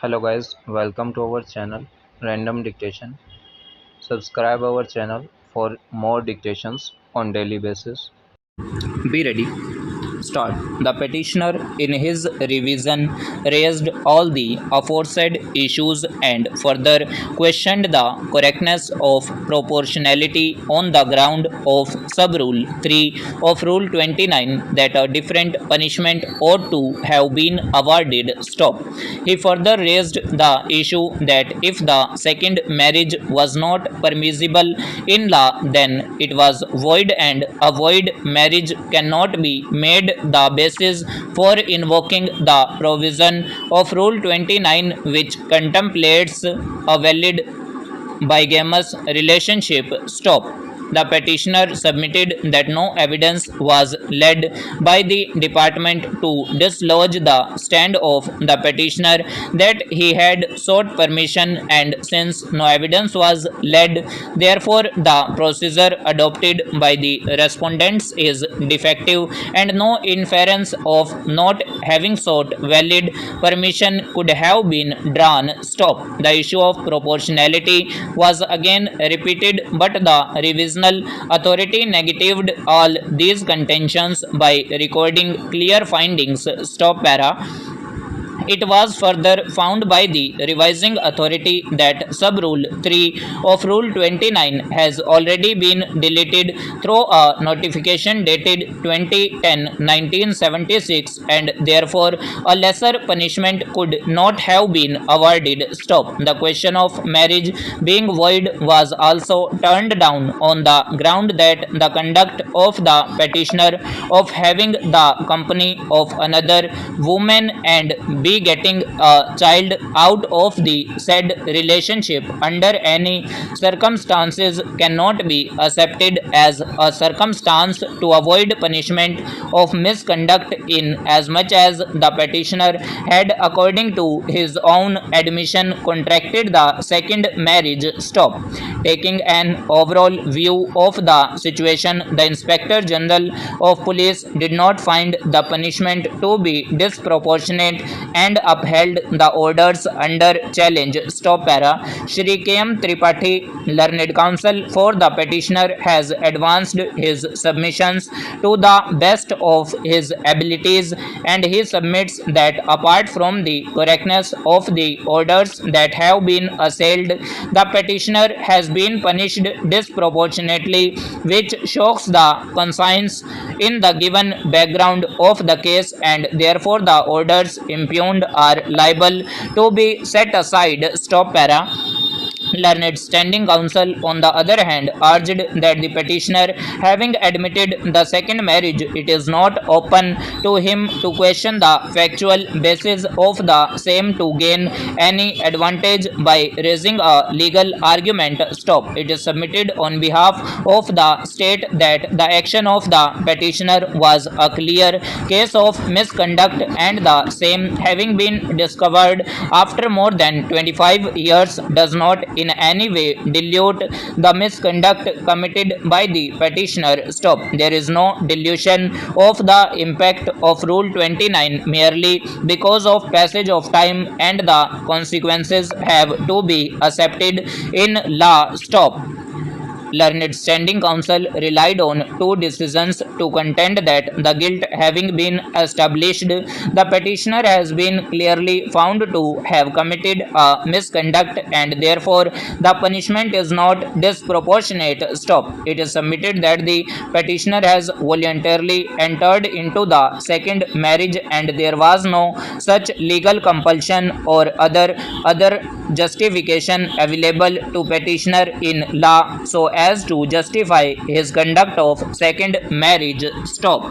Hello guys, welcome to our channel Random Dictation. Subscribe our channel for more dictations on daily basis. Be ready. Start. The petitioner, in his revision, raised all the aforesaid issues and further questioned the correctness of proportionality on the ground of Sub Rule 3 of Rule 29 that a different punishment ought to have been awarded. Stop. He further raised the issue that if the second marriage was not permissible in law, then it was void, and a void marriage cannot be made the basis for invoking the provision of Rule 29, which contemplates a valid bigamous relationship. Stop. The petitioner submitted that no evidence was led by the department to dislodge the stand of the petitioner that he had sought permission, and since no evidence was led, therefore the procedure adopted by the respondents is defective, and no inference of not having sought valid permission could have been drawn. Stop. The issue of proportionality was again repeated, but the revisional authority negatived all these contentions by recording clear findings. Stop para. It was further found by the revising authority that Sub Rule 3 of Rule 29 has already been deleted through a notification dated 2010-1976, and therefore a lesser punishment could not have been awarded. Stop. The question of marriage being void was also turned down on the ground that the conduct of the petitioner of having the company of another woman and be getting a child out of the said relationship under any circumstances cannot be accepted as a circumstance to avoid punishment of misconduct, in as much as the petitioner had, according to his own admission, contracted the second marriage. Stop. Taking an overall view of the situation, the Inspector General of Police did not find the punishment to be disproportionate and upheld the orders under challenge. Stop para. Shri K.M. Tripathi, learned counsel for the petitioner, has advanced his submissions to the best of his abilities, and he submits that apart from the correctness of the orders that have been assailed, the petitioner has been punished disproportionately, which shocks the conscience in the given background of the case, and therefore the orders impugned are liable to be set aside. Stop para. Learned standing counsel, on the other hand, urged that the petitioner, having admitted the second marriage, it is not open to him to question the factual basis of the same to gain any advantage by raising a legal argument. Stop. It is submitted on behalf of the state that the action of the petitioner was a clear case of misconduct, and the same, having been discovered after more than 25 years, does not in any way dilute the misconduct committed by the petitioner. Stop. There is no dilution of the impact of Rule 29 merely because of passage of time, and the consequences have to be accepted in law. Stop. Learned standing counsel relied on two decisions to contend that the guilt having been established, the petitioner has been clearly found to have committed a misconduct, and therefore the punishment is not disproportionate. Stop. It is submitted that the petitioner has voluntarily entered into the second marriage, and there was no such legal compulsion or other justification available to petitioner in law so as to justify his conduct of second marriage. Stop.